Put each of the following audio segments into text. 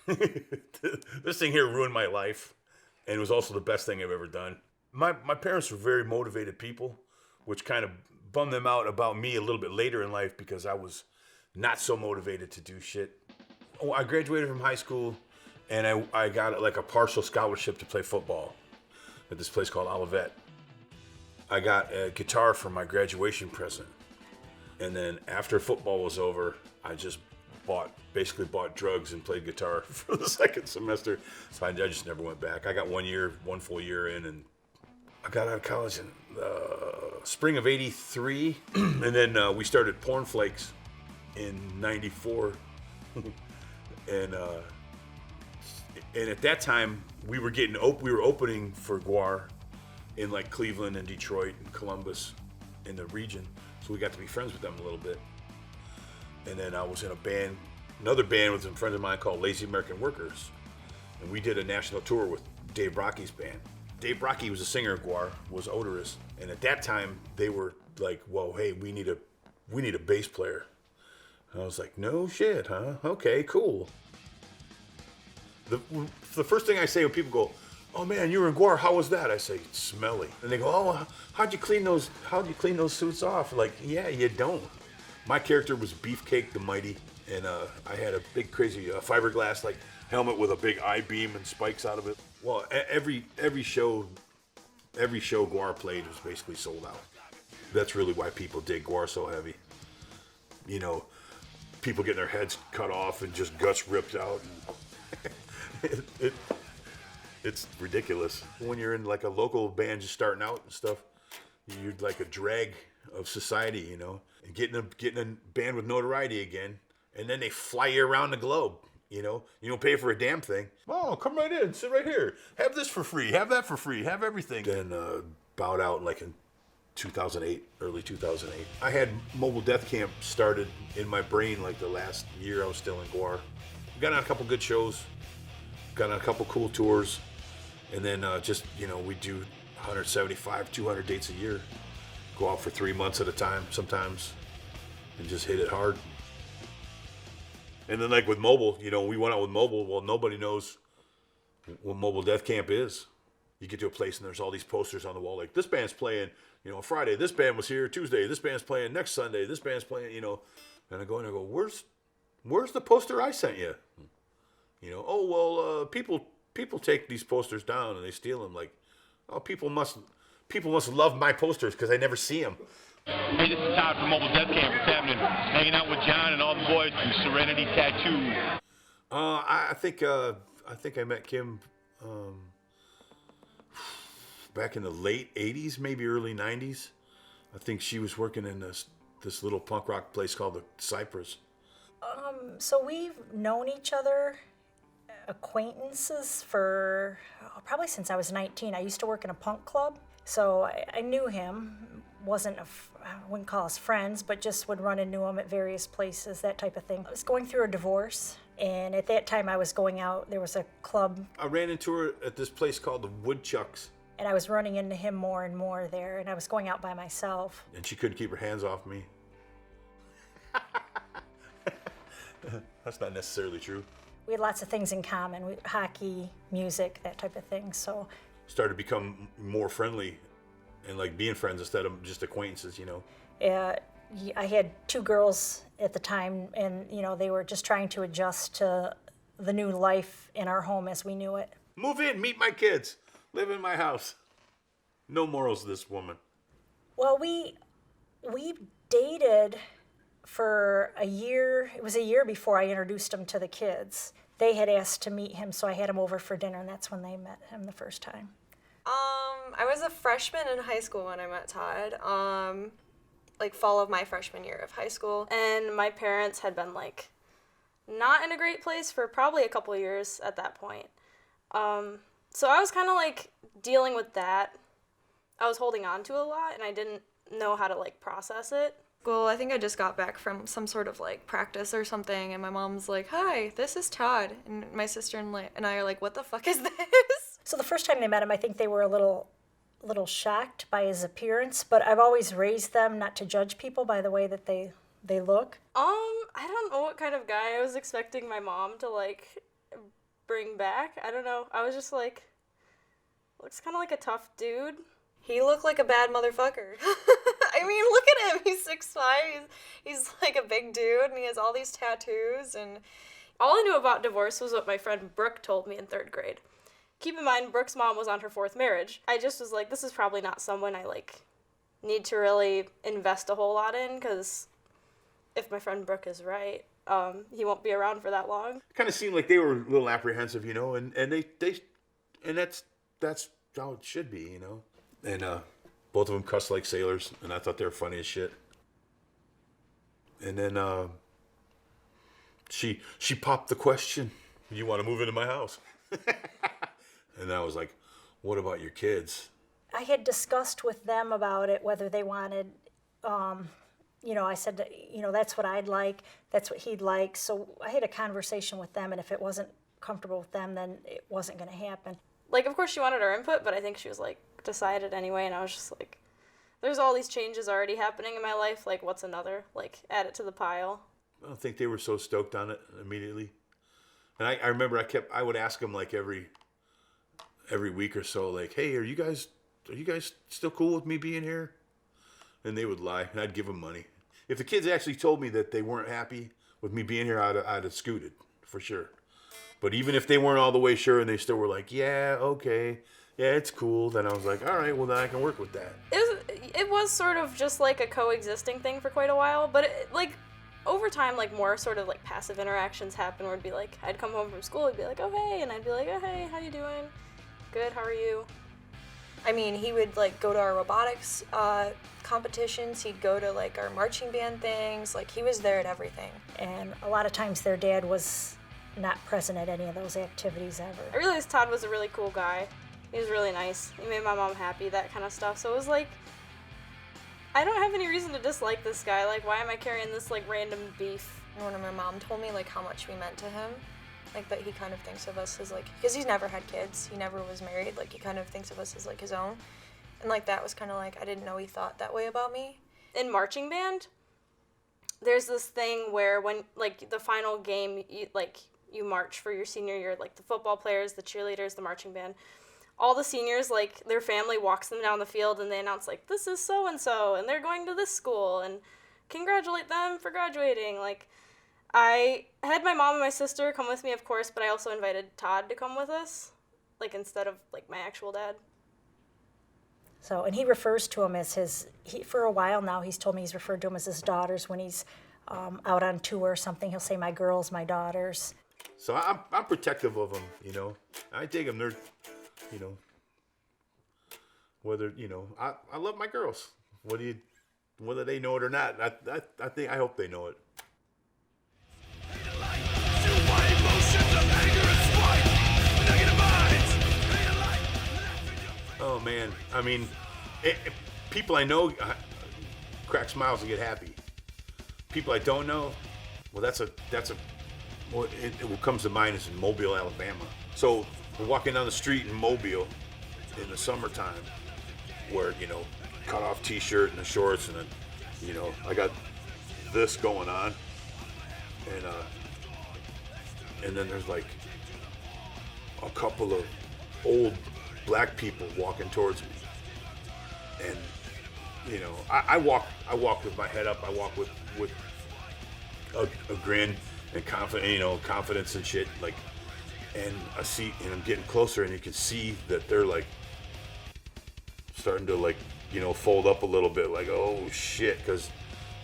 This thing here ruined my life, and it was also the best thing I've ever done. My parents were very motivated people, which kind of bummed them out about me a little bit later in life because I was not so motivated to do shit. Oh, I graduated from high school, and I got like a partial scholarship to play football at this place called Olivet. I got a guitar for my graduation present. And then after football was over, I just basically bought drugs and played guitar for the second semester. So I just never went back. I got 1 full year in, and I got out of college in spring of '83. And then we started Porn Flakes in '94. And at that time, we were opening for GWAR in like Cleveland and Detroit and Columbus in the region. So we got to be friends with them a little bit. And then I was in another band with some friends of mine called Lazy American Workers. And we did a national tour with Dave Brocky's band. Dave Brocky was a singer of GWAR, was odorous. And at that time, they were like, well, hey, we need a bass player. And I was like, no shit, huh? Okay, cool. The first thing I say when people go, oh man, you were in GWAR, how was that? I say, smelly. And they go, oh, how'd you clean those suits off? Like, yeah, you don't. My character was Beefcake the Mighty, and I had a big crazy fiberglass like helmet with a big I-beam and spikes out of it. Well, every show GWAR played was basically sold out. That's really why people dig GWAR so heavy. You know, people getting their heads cut off and just guts ripped out. It's ridiculous. When you're in like a local band just starting out and stuff, you're like a drag of society, you know. And getting a band with notoriety again, and then they fly you around the globe, you know. You don't pay for a damn thing. Oh, come right in, sit right here. Have this for free, have that for free, have everything. Then bowed out like in 2008, early 2008. I had Mobile Deathcamp started in my brain like the last year I was still in GWAR. Got on a couple good shows, got on a couple cool tours. And then just, you know, we do 175, 200 dates a year. Go out for 3 months at a time sometimes and just hit it hard. And then like with Mobile, you know, we went out with Mobile. Well, nobody knows what Mobile Deathcamp is. You get to a place and there's all these posters on the wall. Like this band's playing, you know, Friday. This band was here Tuesday. This band's playing next Sunday. This band's playing, you know. And I go and I go, where's the poster I sent you? You know, oh, well, people take these posters down and they steal them. Like, oh, people must love my posters because I never see them. Hey, this is Todd from Mobile Deathcamp. What's happening? Hanging out with John and all the boys from Serenity Tattoo. I think I met Kim back in the late '80s, maybe early '90s. I think she was working in this little punk rock place called the Cypress. So we've known each other, acquaintances for probably since I was 19. I used to work in a punk club, so I knew him. I wouldn't call us friends, but just would run into him at various places, that type of thing. I was going through a divorce, and at that time I was going out. There was a club. I ran into her at this place called the Woodchucks. And I was running into him more and more there, and I was going out by myself. And she couldn't keep her hands off me. That's not necessarily true. We had lots of things in common, hockey, music, that type of thing, so. Started to become more friendly and like being friends instead of just acquaintances, you know. I had 2 girls at the time, and, you know, they were just trying to adjust to the new life in our home as we knew it. Move in, meet my kids, live in my house. No morals, this woman. Well, we dated for a year. It was a year before I introduced him to the kids. They had asked to meet him, so I had him over for dinner, and that's when they met him the first time. I was a freshman in high school when I met Todd, like fall of my freshman year of high school. And my parents had been like not in a great place for probably a couple of years at that point. So I was kind of like dealing with that. I was holding on to a lot and I didn't know how to like process it. Well, I think I just got back from some sort of like practice or something, and my mom's like, "Hi, this is Todd," and my sister and I are like, "What the fuck is this?" So the first time they met him, I think they were a little shocked by his appearance, but I've always raised them not to judge people by the way that they look. I don't know what kind of guy I was expecting my mom to like bring back. I don't know. I was just like, looks kind of like a tough dude. He looked like a bad motherfucker. I mean, look at him. He's 6'5". He's like a big dude, and he has all these tattoos. And all I knew about divorce was what my friend Brooke told me in 3rd grade. Keep in mind, Brooke's mom was on her 4th marriage. I just was like, this is probably not someone I, like, need to really invest a whole lot in, because if my friend Brooke is right, he won't be around for that long. Kind of seemed like they were a little apprehensive, you know, and that's how it should be, you know. And both of them cussed like sailors, and I thought they were funny as shit. And then she popped the question, "You want to move into my house?" And I was like, "What about your kids?" I had discussed with them about it, whether they wanted, I said, that's what I'd like, that's what he'd like. So I had a conversation with them, and if it wasn't comfortable with them, then it wasn't going to happen. Like, of course she wanted our input, but I think she was, like, decided anyway, and I was just like, there's all these changes already happening in my life, like, what's another? Like, add it to the pile. I don't think they were so stoked on it immediately. And I remember I would ask them, like, every week or so, like, "Hey, are you guys still cool with me being here?" And they would lie, and I'd give them money. If the kids actually told me that they weren't happy with me being here, I'd have scooted, for sure. But even if they weren't all the way sure and they still were like, "Yeah, okay, yeah, it's cool," then I was like, all right, well, then I can work with that. It was sort of just like a coexisting thing for quite a while, but over time, like, more sort of like passive interactions happen where it'd be like, I'd come home from school, he'd be like, "Oh, hey," and I'd be like, "Oh, hey, how you doing?" "Good, how are you?" I mean, he would, like, go to our robotics competitions. He'd go to, like, our marching band things. Like, he was there at everything. And a lot of times their dad was not present at any of those activities ever. I realized Todd was a really cool guy. He was really nice. He made my mom happy, that kind of stuff. So it was like, I don't have any reason to dislike this guy. Like, why am I carrying this, like, random beef? And when my mom told me, like, how much we meant to him, like, that he kind of thinks of us as, like, because he's never had kids, he never was married, like, he kind of thinks of us as, like, his own. And, like, that was kind of like, I didn't know he thought that way about me. In marching band, there's this thing where when, like, the final game, you march for your senior year, like, the football players, the cheerleaders, the marching band, all the seniors, like, their family walks them down the field and they announce, like, this is so-and-so, and they're going to this school, and congratulate them for graduating. Like, I had my mom and my sister come with me, of course, but I also invited Todd to come with us, like, instead of, like, my actual dad. So, and he refers to him as for a while now, he's told me he's referred to him as his daughters. When he's out on tour or something, he'll say, "My girls, my daughters." So I'm protective of them, you know. I take them, they're, you know, whether, you know, I love my girls. Whether they know it or not, I hope they know it. Oh man, I mean, people I know crack smiles and get happy. People I don't know, well, what comes to mind is in Mobile, Alabama. So we're walking down the street in Mobile in the summertime, where, you know, cut off t-shirt and the shorts, and then, you know, I got this going on, and then there's like a couple of old black people walking towards me, and, you know, I walk with my head up. I walk with a grin and confidence and shit, like, and I see, and I'm getting closer, and you can see that they're like starting to, like, you know, fold up a little bit, like, oh shit, because,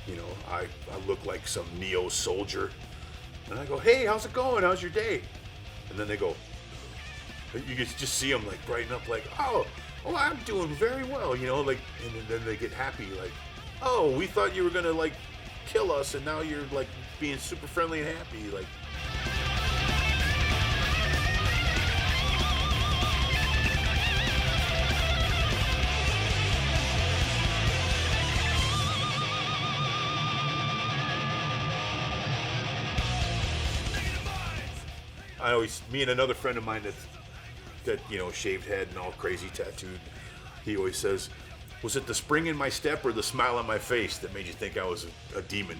you know, I look like some neo soldier, and I go, "Hey, how's it going? How's your day?" And then they go, you can just see them, like, brighten up, like, oh, I'm doing very well, you know, like, and then they get happy, like, "Oh, we thought you were gonna, like, kill us, and now you're, like, being super friendly and happy," like. Me and another friend of mine that, you know, shaved head and all crazy tattooed, he always says, "Was it the spring in my step or the smile on my face that made you think I was a demon?"